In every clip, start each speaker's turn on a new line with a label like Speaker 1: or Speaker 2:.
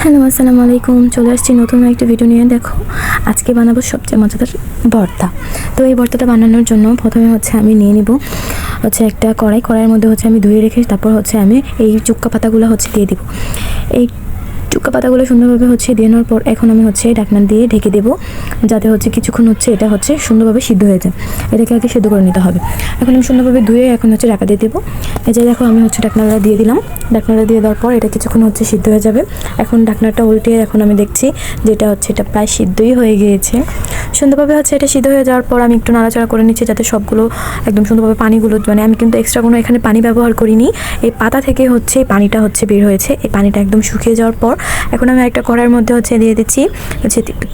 Speaker 1: Hello, আসসালামু আলাইকুম। চলে আসছি নতুন একটা ভিডিও নিয়ে। দেখো, আজকে বানাবো সবচেয়ে মজাদার ভর্তা। তো এই ভর্তাটা বানানোর জন্য প্রথমে আমি নিয়ে নিব একটা কড়াইয়ের মধ্যে আমি ধুয়ে রেখে তারপর আমি এই চুক্কা পাতাগুলো দিয়ে দিব। এই চুক্কা পাতাগুলো সুন্দরভাবে দিয়ে নেওয়ার পর এখন আমি ঢাকনা দিয়ে ঢেকে দেবো, যাতে কিছুক্ষণ এটা সুন্দরভাবে সিদ্ধ হয়ে যায়। এটাকে আগে সিদ্ধ করে নিতে হবে। এখন আমি সুন্দরভাবে ধুয়ে এখন ঢাকা দিয়ে দেবো। এই যে দেখো, আমি ঢাকনাটা দিয়ে দিলাম। ঢাকনাটা দিয়ে দেওয়ার পর এটা কিছুক্ষণ সিদ্ধ হয়ে যাবে। এখন ঢাকনাটা উল্টিয়ে এখন আমি দেখছি যে এটা প্রায় সিদ্ধই হয়ে গিয়েছে। সুন্দরভাবে এটা সিদ্ধ হয়ে যাওয়ার পর আমি একটু নাড়াচাড়া করে নিচ্ছি, যাতে সবগুলো একদম সুন্দরভাবে পানিগুলো, আমি কিন্তু এক্সট্রা কোনো এখানে পানি ব্যবহার করিনি। এই পাতা থেকে পানিটা বের হয়েছে। এই পানিটা একদম শুকিয়ে যাওয়ার পর এখন আমি একটা কড়াইয়ের মধ্যে দিয়ে দিচ্ছি একটু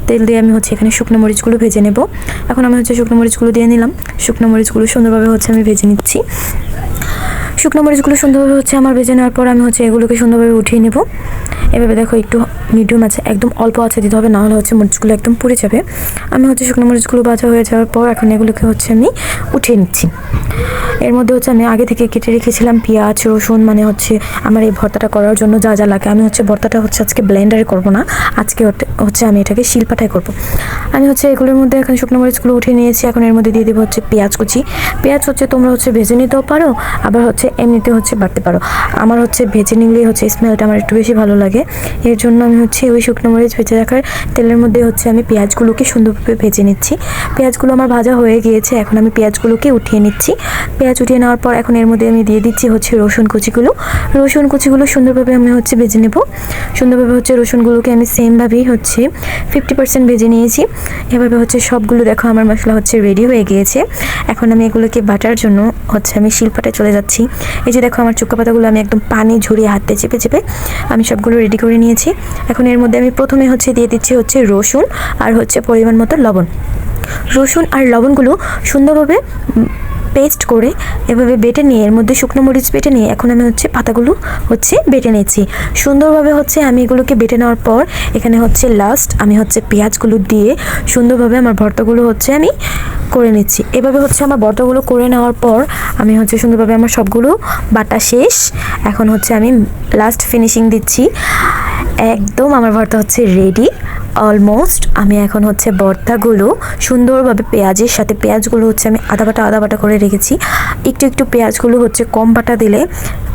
Speaker 1: তেল দিয়ে আমি এখানে শুকনো মরিচগুলো ভেজে নেব। এখন আমি শুকনো মরিচগুলো দিয়ে নিলাম। শুকনো মরিচগুলো সুন্দরভাবে আমি ভেজে নিচ্ছি। শুকনো মরিচগুলো সুন্দরভাবে আমার ভেজে নেওয়ার পর আমি এগুলোকে সুন্দরভাবে উঠিয়ে নেব। এভাবে দেখো, একটু মিডিয়াম আছে, একদম অল্প আছে দিতে হবে, নাহলে মরিচগুলো একদম পুড়ে যাবে। আমি শুকনো মরিচগুলো ভাজা হয়ে যাওয়ার পর এখন এগুলোকে আমি উঠিয়ে নিচ্ছি। এর মধ্যে আমি আগে থেকে কেটে রেখেছিলাম পেঁয়াজ, রসুন, আমার এই ভর্তাটা করার জন্য যা যা লাগে। আমি ভর্তাটা আজকে ব্লেন্ডারে করব না, আজকে আমি এটাকে শিলপাটায় করব। আমি এগুলোর মধ্যে এখন শুকনো মরিচগুলো উঠিয়ে নিয়েছি। এখন এর মধ্যে দিয়ে দেবো পেঁয়াজ কুচি। পেঁয়াজ তোমরা ভেজে নিতেও পারো, আবার এমনিতে বাড়তে পারো। আমার ভেজে নিলেই স্মেলটা আমার একটু বেশি ভালো লাগে। এর জন্য আমি ওই শুকনো মরিচ ভেজে রাখার তেলের মধ্যে আমি পেঁয়াজগুলোকে সুন্দরভাবে ভেজে নিচ্ছি। পেঁয়াজগুলো আমার ভাজা হয়ে গিয়েছে। এখন আমি পেঁয়াজগুলোকে উঠিয়ে নিচ্ছি। পেঁয়াজ উঠিয়ে নেওয়ার পর এখন এর মধ্যে আমি দিয়ে দিচ্ছি রসুন কুচিগুলো। রসুন কুচিগুলো সুন্দরভাবে আমি ভেজে নেব। সুন্দরভাবে রসুনগুলোকে আমি সেমভাবেই 50% ভেজে নিয়েছি। এভাবে সবগুলো দেখো আমার মশলা রেডি হয়ে গিয়েছে। এখন আমি এগুলোকে বাটার জন্য আমি শিলপাটায় চলে যাচ্ছি। এই যে দেখো, আমার চুক্কা পাতাগুলো আমি একদম পানি ঝরিয়ে হাতে চেপে চেপে আমি সবগুলো রেডি করে নিয়েছি। এখন এর মধ্যে আমি প্রথমে দিয়ে দিচ্ছি রসুন আর পরিমাণ মতো লবণ। রসুন আর লবণগুলো সুন্দরভাবে পেস্ট করে এভাবে বেটে নিয়ে এর মধ্যে শুকনো মরিচ বেটে নিয়ে এখন আমি পাতাগুলো বেটে নিচ্ছি সুন্দরভাবে। আমি এগুলোকে বেটে নেওয়ার পর এখানে লাস্ট আমি পেঁয়াজগুলো দিয়ে সুন্দরভাবে আমার ভর্তাগুলো আমি করে নিচ্ছি। এভাবে আমার ভর্তাগুলো করে নেওয়ার পর আমি সুন্দরভাবে আমার সবগুলো বাটা শেষ। এখন আমি লাস্ট ফিনিশিং দিচ্ছি। একদম আমার ভর্তা রেডি অলমোস্ট। আমি এখন ভর্তাগুলো সুন্দরভাবে পেঁয়াজের সাথে, পেঁয়াজগুলো আমি আদা বাটা করে রেখেছি। একটু একটু পেঁয়াজগুলো কম বাটা দিলে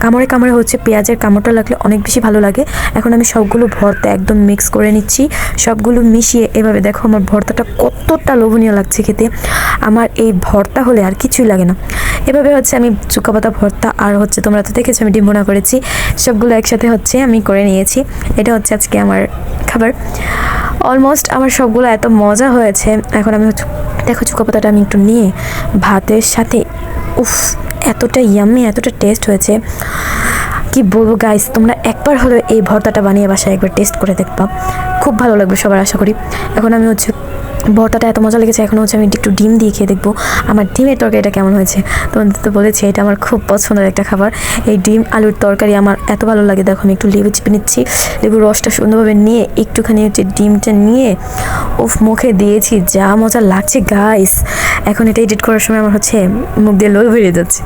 Speaker 1: কামড়ে কামড়ে পেঁয়াজের কামড়টা লাগলে অনেক বেশি ভালো লাগে। এখন আমি সবগুলো ভর্তা একদম মিক্স করে নিচ্ছি। সবগুলো মিশিয়ে এভাবে দেখো আমার ভর্তাটা কতটা লোভনীয় লাগছে খেতে। আমার এই ভর্তা হলে আর কিছুই লাগে না। এভাবে আমি চুক্কা পাতা ভর্তা আর তোমরা তো দেখেছো আমি ডিম বোনা করেছি, সবগুলো একসাথে আমি করে নিয়েছি। এটা আজকে আমার খাবার। অলমোস্ট আমার সবগুলো এত মজা হয়েছে। এখন আমি দেখো, চুক্কা পাতাটা আমি একটু নিয়ে ভাতের সাথে, উফ, এতটা ইয়াম্মি, এতটা টেস্ট হয়েছে কি বলবো গাইস। তোমরা একবার হলেও এই ভর্তাটা বানিয়ে বাসায় একবার টেস্ট করে দেখবা, খুব ভালো লাগবে সবার আশা করি। এখন আমি ভর্তাটা এত মজা লেগেছে, এখন আমি একটু ডিম দিয়ে খেয়ে দেখবো আমার ডিমের তরকারিটা কেমন হয়েছে। তোমাদের তো বলেছি এটা আমার খুব পছন্দের একটা খাবার। এই ডিম আলুর তরকারি আমার এত ভালো লাগে। দেখো, আমি একটু লেবু চিপে নিচ্ছি। লেবুর রসটা সুন্দরভাবে নিয়ে একটুখানি ডিমটা নিয়ে মুখে দিয়েছি, যা মজা লাগছে গাইস। এখন এটা এডিট করার সময় আমার মুখ দিয়ে লোল বেরিয়ে যাচ্ছে।